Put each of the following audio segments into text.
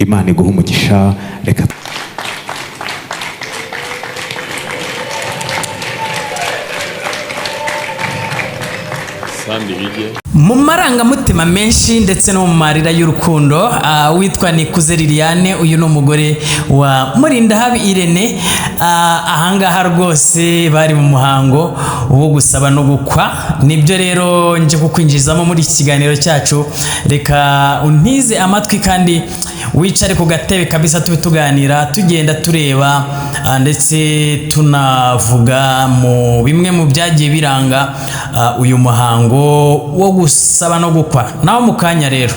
Imana iguha umugisha. Reka mu marangamutima menshi ndetse no mu marira y'urukundo, witwa Nikuze Liliane, uyu ni umugore wa Murindahabi Irene. Ahangaha rwose bari mu muhango wo gusaba no gukwa. Nibyo rero nje kukwinjizamo muri iki kiganiro cyacu. Reka untize amatwi kandi wicare ku gatebe kabisa, tube tuganira tugenda tureba ndetse tunavuga mu bimwe mu byagiye biranga uyu muhango wo gusaba no gukwa. Naho mu kanya rero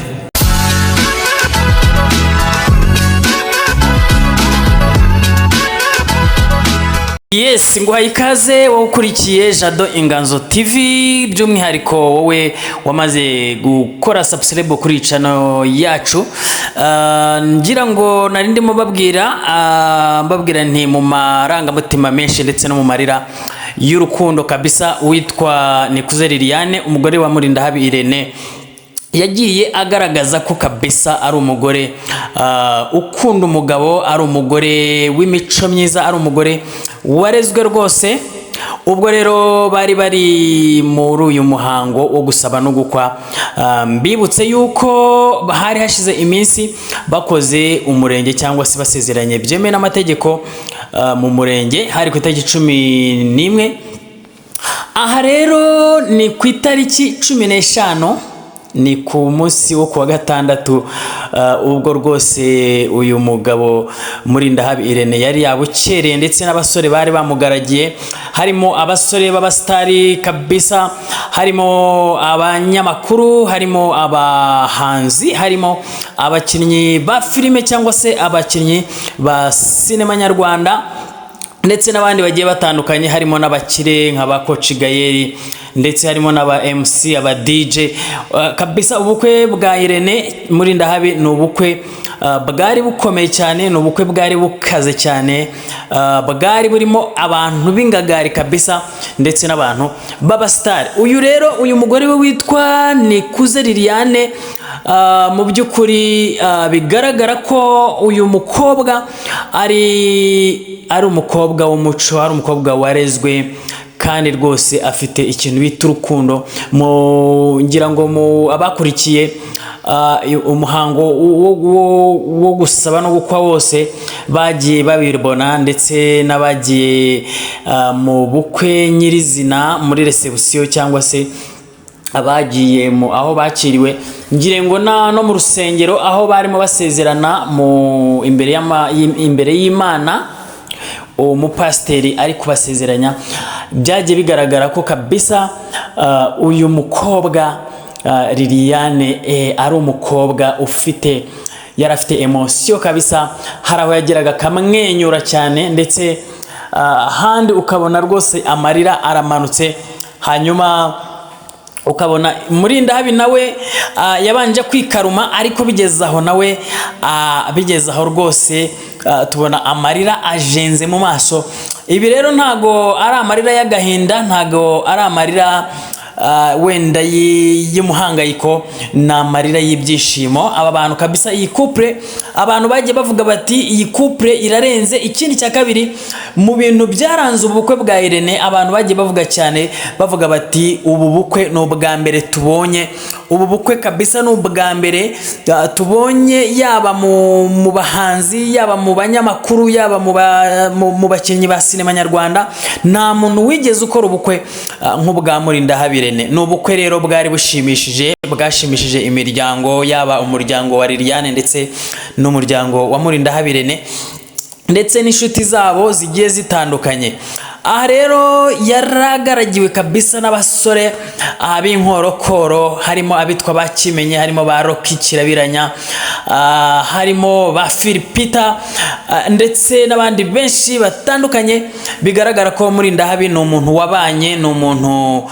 yes, nguhaye ikaze wowe ukurikiye Jado Inganzo TV, by'umwihariko wowe wamaze gukora subscribe kuri channel yacu. Ngira ngo nari ndimo babwira nti mu marangamutima menshi ndetse no mu marira y'urukundo kabisa, witwa Nikuze Liliane, umugore wa Murindahabi Irene, yagiye agaragaza ko kabisa ari umugore ukunda umugabo, ari umugore w'imico myiza, ari umugore warezwe rwose. Ubwo rero bari muri uyu muhango wo gusaba no gukwa. Mbibutse yuko hari hashize iminsi bakoze umurenge cyangwa se basezeranye byemewe n'amategeko mu murenge, hari ku itariki 11. Aha rero ni ku itariki 15, ni ku munsi wo kuwa gatandatu. Ubwo rwose uyu mugabo Murindahabi Irene yari yabukereye ndetse n'abasore bari bamugaragiye, harimo abasore b'abastari kabisa, harimo abanyamakuru, harimo abahanzi, harimo abakinnyi ba filime cyangwa se abakinnyi ba sinema nyarwanda ndetse n'abandi bagiye batandukanye, harimo n'abakire nk'aba Coach Gayeri ndetse harimo n'aba MC, aba DJ kabisa. Ubukwe bwa Irene Murindahabi ni ubukwe bwari bukomeye cyane, ni ubukwe bwari bukaze cyane, bwari burimo abantu b'ingagari kabisa ndetse n'abantu b'abastari. Uyu mugore we witwa Nikuze Liliane, mu by'ukuri bigaragara ko uyu mukobwa ari umukobwa w'umuco, ari umukobwa warezwe kandi rwose afite ikintu bita urukundo. Ngira ngo mu abakurikiye umuhango wo gusaba no gukwa wose bagiye babibona, ndetse n'abagiye mu bukwe nyirizina muri reception cyangwa se abagiye aho bakiriwe, ngire ngo no mu rusengero aho barimo basezerana mu imbere y'Imana, umupasiteri ari kubasezeranya. Byagiye bigaragara ko kabisa uyu mukobwa Liliane ari umukobwa yari afite emotion kabisa. Hari aho yageraga akamwenyura cyane, ndetse ahandi ukabona rwose amarira aramanutse. Hanyuma ukabona Murindahabi nawe yabanje kwikaruma, ariko bigeze aho rwose tubona amarira ajenze mu maso. Ibi rero ntago ari amarira y'agahinda, ntago ari amarira wenda y'umuhangayiko, ni amarira y'ibyishimo. Aba bantu kabisa, iyi couple abantu bagiye bavuga bati iyi couple irarenze. Ikindi cya kabiri, mu bintu byaranze ubukwe bwa Irene, abantu bagiye bavuga cyane, bavuga bati ubu bukwe ni ubwa mbere tubonye, ubu bukwe kabisa ni ubwa mbere tubonye, yaba mu bahanzi, yaba mu banyamakuru, yaba mu bakinnyi ba sinema nyarwanda, nta muntu wigeze ukora ubukwe nk'ubwa Murindahabi Irene. Ni ubukwe rero bwari bwashimishije imiryango, yaba umuryango wa Liliane ndetse n'umuryango wa Murindahabi Irene ndetse n'inshuti zabo zigiye zitandukanye. Aha rero yaragaragiwe kabisa n'abasore b'inkorokoro, harimo abitwa bakimenye, harimo ba Rocky Kirabiranya, harimo ba Philipita ndetse n'abandi benshi batandukanye. Bigaragara ko Murindahabi ni umuntu wabanye, ni umuntu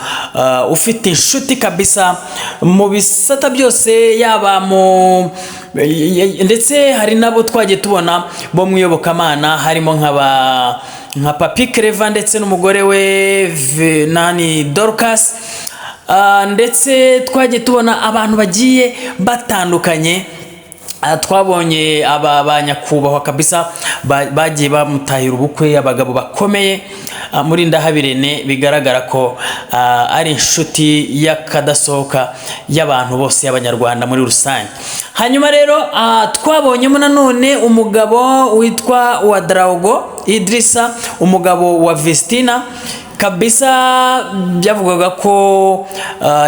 ufite inshuti kabisa mu bisata byose, yaba ndetse hari nabo twagiye tubona bo mwiyobokamana, harimo nka Papi Clever ndetse n'umugore we Dorcas, ndetse twagiye tubona abantu bagiye batandukanye twabonye aba banyakubahwa kabisa bagiye bamutahira ubukwe, abagabo bakomeye muri Ndahabirene, bigaragara ko ari inshuti y'akadasohoka y'abantu bose y'abanyarwanda muri rusange. Hanyuma rero twabonyemo nanone umugabo witwa Wadraogo Idrissa, umugabo wa Vestina kabisa. Byavugaga ko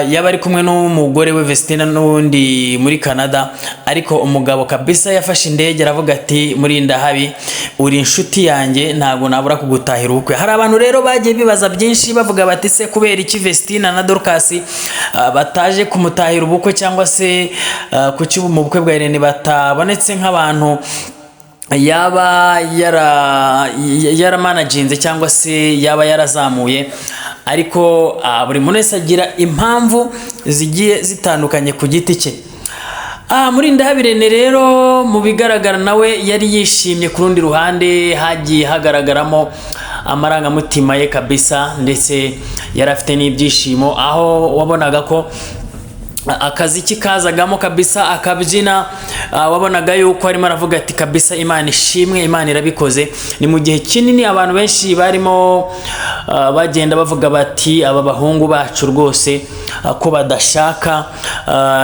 yaba ari kumwe n'umugore we Vestina n'undi muri Canada, ariko umugabo kabisa yafashe indege aravuga ati muri Ndahabi uri inshuti yanjye, ntabwo nabura kugutahira ubukwe. Hari abantu rero bagiye bibaza byinshi bavuga bati se kubera iki Vestina na Dorcas bataje kumutahira ubukwe, cyangwa se kuki mu bukwe bwa Irene batabonetse nk'abantu yaba yaramanaginze cyangwa se yaba yarazamuye. Ariko buri muntu wese agira impamvu zigiye zitandukanye ku giti cye. Muri Ndahabirene rero mu bigaragara nawe yari yishimye, ku rundi ruhande hagiye hagaragaramo amarangamutima ye kabisa, ndetse yari afite n'ibyishimo, aho wabonaga ko akaziki kazagamo kabisa akabyina, wabonaga yuko arimo aravuga ati kabisa Imana ishimwe, Imana irabikoze. Ni mu gihe kinini abantu benshi barimo bagenda bavuga bati aba bahungu bacu rwose ko badashaka.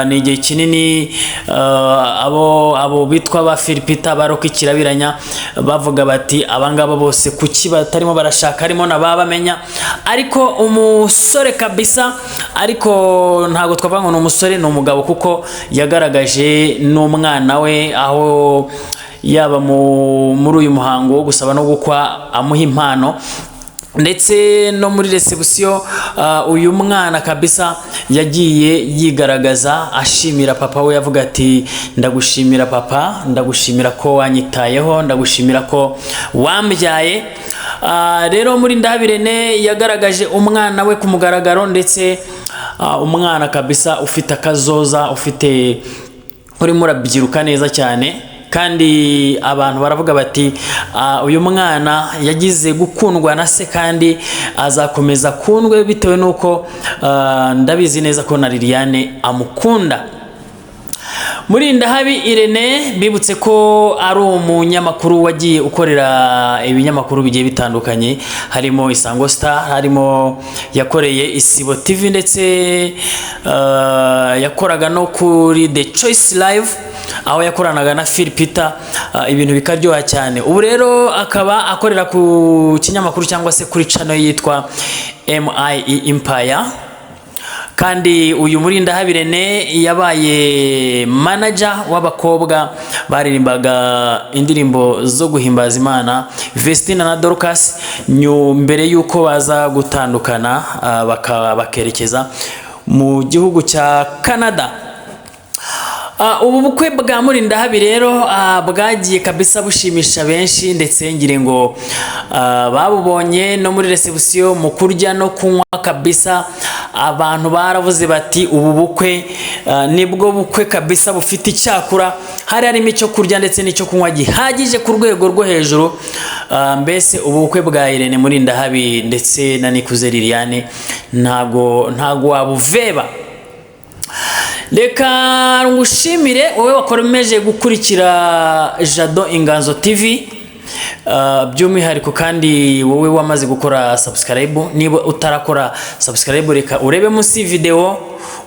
Ni igihe kinini abo bitwa ba Philipita baroka ikirabiranya bavuga bati abangaba bose kuki batarimo barashaka, harimo nababamenya. Ariko umusore kabisa, ariko ntago twavuga ngo umusore, ni umugabo, kuko yagaragaje n'umwana we aho yaba muri uyu muhango wo gusaba no gukwa amuha impano, ndetse no muri reception uyu mwana kabisa yagiye yigaragaza ashimira papa we, yavuga ati ndagushimira papa, ndagushimira ko wanyitayeho, ndagushimira ko wambyaye. Rero muri Ndahabirene yagaragaje umwana we ku mugaragaro, ndetse umwana kabisa ufite akazoza, ufite urimo urabyiruka neza cyane, kandi abantu baravuga bati uyu mwana yagize gukundwa na se, kandi azakomeza kundwe bitewe nuko ndabizi neza ko na Liliane amukunda. Muri Ndahabi Irene bibutse ko ari umunyamakuru wagiye ukorera ibinyamakuru bigiye bitandukanye, harimo Isango Star, harimo yakoreye Isibo TV, ndetse yakoraga no kuri The Choice Live aho yakoranaga na Philipita, ibintu bikaryoha cyane. Ubu rero akaba akorera ku kinyamakuru cyangwa se kuri channel yitwa MIE Empire. Kandi uyu muri Ndahabirene yabaye manager w'abakobwa baririmbaga indirimbo zo guhimbaza Imana, Vestina na Dorcas, mbere yuko baza gutandukana bakerekeza mu gihugu cya Canada. Ubu bukwe bwa muri Ndahabi rero bwagiye kabisa bushimisha benshi, ndetse ngire ngo babubonye no muri reception mu kurya no kunywa kabisa. Abantu baravuze bati ubu bukwe nibwo bukwe kabisa bufite icyakura, hari harimo icyo kurya ndetse n'icyo kunywa gihagije ku rwego rwo hejuru. Mbese ubu bukwe bwa Irene muri Ndahabi ndetse na Nikuze Liliane ntago wabuveba. Reka ngushimire wowe wakomeje gukurikira Jado Inganzo TV, by'umwihariko kandi wowe wamaze gukora subscribe. Niba utarakora subscribe, reka urebe munsi video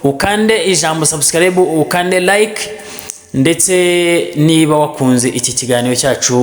ukande ijambo subscribe, ukande like, ndetse niba wakunze iki kiganiro cyacu